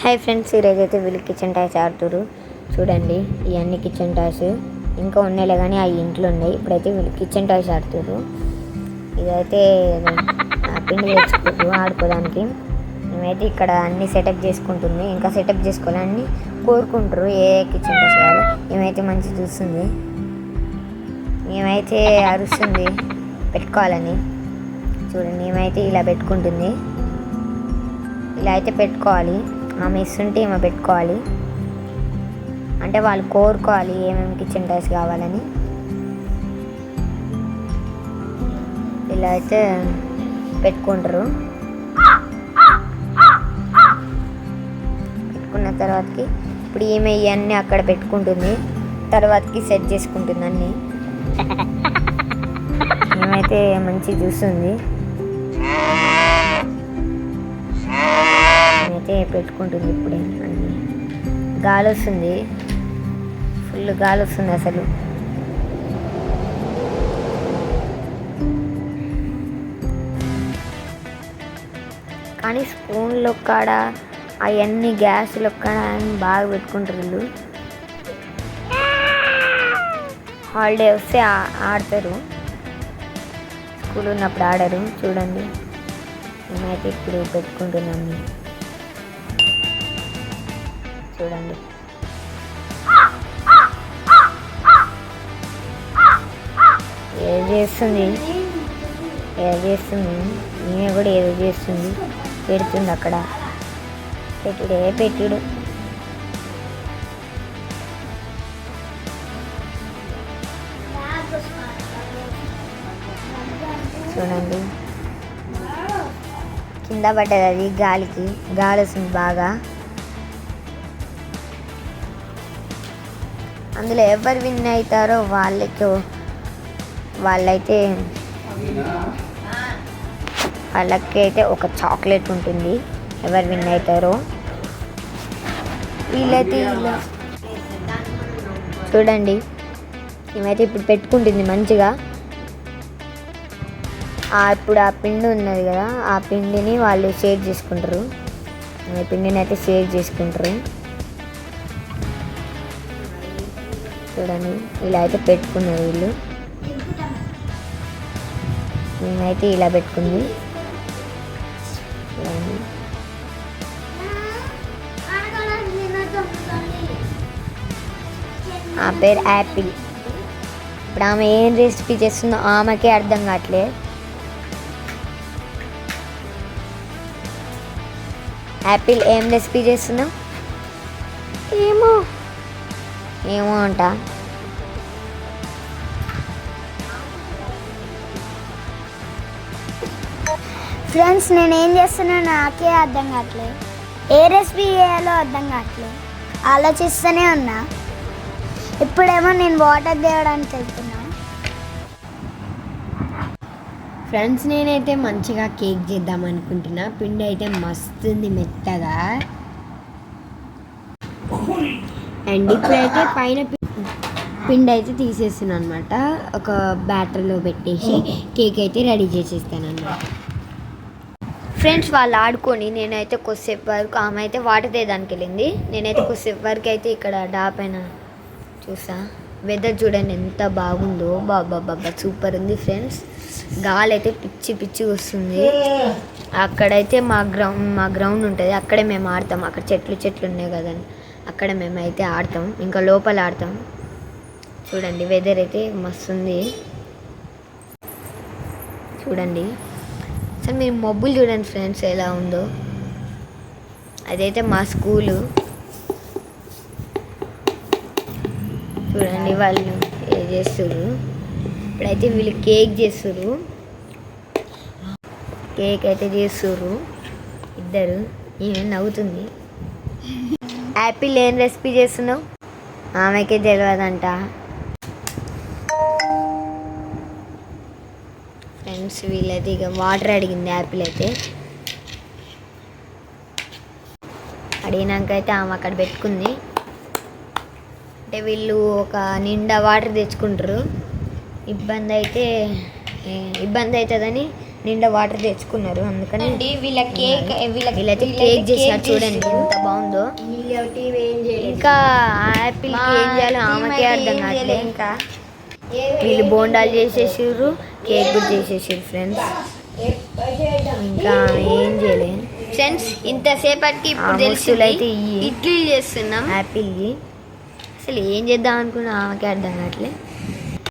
Hi friends, ఈరోజు అయితే వీళ్ళు కిచెన్ టాయ్స్ ఆడుతురు. చూడండి, ఇవన్నీ కిచెన్ టాయ్స్ ఇంకా ఉన్నాయిలే కానీ అవి ఇంట్లో ఉన్నాయి. ఇప్పుడైతే వీళ్ళు కిచెన్ టాయ్స్ ఆడుతురు. ఇదైతే పిండి తెచ్చుకుంటారు ఆడుకోవడానికి. మేమైతే ఇక్కడ అన్ని సెటప్ చేసుకుంటుంది, ఇంకా సెటప్ చేసుకోవాలని కోరుకుంటారు. ఏ కిచెన్ టాయ్స్ కావాలి ఏమైతే మంచి చూస్తుంది, ఏమైతే అరుస్తుంది పెట్టుకోవాలని. చూడండి, ఏమైతే ఇలా పెట్టుకుంటుంది. ఇలా అయితే పెట్టుకోవాలి, ఆమె ఇస్తుంటే ఏమో పెట్టుకోవాలి. అంటే వాళ్ళు కోరుకోవాలి ఏమేమి కిచెన్ టాయ్స్ కావాలని. ఇలా అయితే పెట్టుకుంటారు. పెట్టుకున్న తర్వాతకి ఇప్పుడు ఈమె ఇవన్నీ అక్కడ పెట్టుకుంటుంది, తర్వాతకి సెట్ చేసుకుంటుంది అన్నీ. ఏమైతే మంచిగా చూస్తుంది, అయితే పెట్టుకుంటుంది. ఇప్పుడే అన్నీ గాలి వస్తుంది, ఫుల్ గాలి వస్తుంది అసలు. కానీ స్పూన్లు కాడ అవన్నీ గ్యాస్లు కాడ బాగా పెట్టుకుంటారు వీళ్ళు. హాలిడే వస్తే ఆడతారు, స్కూల్ ఉన్నప్పుడు ఆడరు. చూడండి, మేమైతే ఇప్పుడు పెట్టుకుంటున్నాము. చూడండి, ఏదో చేస్తుంది, ఈమె కూడా ఏదో చేస్తుంది, పెడుతుంది అక్కడ. పెట్టుడు చూడండి, కింద పడ్డది. అది గాలి వస్తుంది బాగా. అందులో ఎవరు విన్ అవుతారో వాళ్ళకైతే ఒక చాక్లెట్ ఉంటుంది. ఎవరు విన్ అవుతారో వీళ్ళైతే చూడండి, ఏమైతే ఇప్పుడు పెట్టుకుంటుంది మంచిగా. ఇప్పుడు ఆ పిండి ఉన్నది కదా, ఆ పిండిని వాళ్ళు షేర్ చేసుకుంటారు. పిండిని అయితే షేర్ చేసుకుంటారు. చూడండి, ఇలా అయితే పెట్టుకున్నారు వీళ్ళు. మేమైతే ఇలా పెట్టుకుంది. ఆ పేరు యాపిల్. ఇప్పుడు ఆమె ఏం రెసిపీ చేస్తుందో ఆమెకే అర్థం కావట్లే. యాపిల్ ఏం రెసిపీ చేస్తున్నావు? ఏమో అంట. ఫ్రెండ్స్, నేనేం చేస్తున్నా నాకే అర్థం కావట్లేదు. ఏ రెసిపీ చేయాలో అర్థం కావట్లేదు, ఆలోచిస్తూనే ఉన్నా. ఇప్పుడేమో నేను వాటర్ తేవడానికి వెళ్తున్నా. ఫ్రెండ్స్, నేనైతే మంచిగా కేక్ చేద్దాం అనుకుంటున్నా. పిండి అయితే మస్తుంది మెత్తగా. అండ్ ఇప్పుడైతే పైన పిండి అయితే తీసేస్తున్నాను అనమాట. ఒక బ్యాటర్లో పెట్టేసి కేక్ అయితే రెడీ చేసేస్తాను అన్నమాట. ఫ్రెండ్స్, వాళ్ళు ఆడుకొని నేనైతే కొద్దిసేపు వరకు, ఆమె అయితే వాటర్ తేయడానికి వెళ్ళింది. నేనైతే కొద్దిసేపు వరకు అయితే ఇక్కడ పైన చూసా. వెదర్ చూడండి ఎంత బాగుందో, బాబా సూపర్ ఉంది ఫ్రెండ్స్. గాలి అయితే పిచ్చి వస్తుంది. అక్కడైతే మా గ్రౌండ్ ఉంటుంది, అక్కడే మేము ఆడతాం. అక్కడ చెట్లు ఉన్నాయి కదండి, అక్కడ మేమైతే ఆడతాం. ఇంకా లోపల ఆడతాం. చూడండి, వెదర్ అయితే మస్తు ఉంది. చూడండి, అసలు మీరు మబ్బులు చూడండి ఫ్రెండ్స్ ఎలా ఉందో. అదైతే మా స్కూలు. చూడండి, వాళ్ళు ఏం చేస్తారు. ఇప్పుడైతే వీళ్ళు కేక్ చేస్తారు. కేక్ అయితే చేస్తారు ఇద్దరు. ఈమె నవ్వుతుంది. యాపిల్ ఏం రెసిపీ చేస్తున్నావు? ఆమెకే తెలియదంట. ఫ్రెండ్స్, వీళ్ళైతే ఇక వాటర్ అడిగింది యాపిల్ అయితే. అడిగినాక అయితే ఆమె అక్కడ పెట్టుకుంది. అంటే వీళ్ళు ఒక నిండా వాటర్ తెచ్చుకుంటారు. ఇబ్బంది అవుతుందని నిండా వాటర్ తెచ్చుకున్నారు, అందుకని అండి వీళ్ళ కేక్ వీళ్ళైతే కేక్ చేశారు చూడండి ఎంత బాగుందో. ఇంకా యాపిల్ ఏం చేయాలో ఆమెకే అర్థం కావట్లేదు. ఇంకా వీళ్ళు బోండాలు చేసేసారు, కేక్ కూడా చేసేసారు ఫ్రెండ్స్. ఇంకా ఏం చేయలేదు ఫ్రెండ్స్, ఇంతసేపటికి ఇప్పుడు తెలిసింది అయితే ఇడ్లీ చేస్తున్నాం. యాపిల్కి అసలు ఏం చేద్దాం అనుకున్నా ఆమెకే అర్థం కావట్లేదు.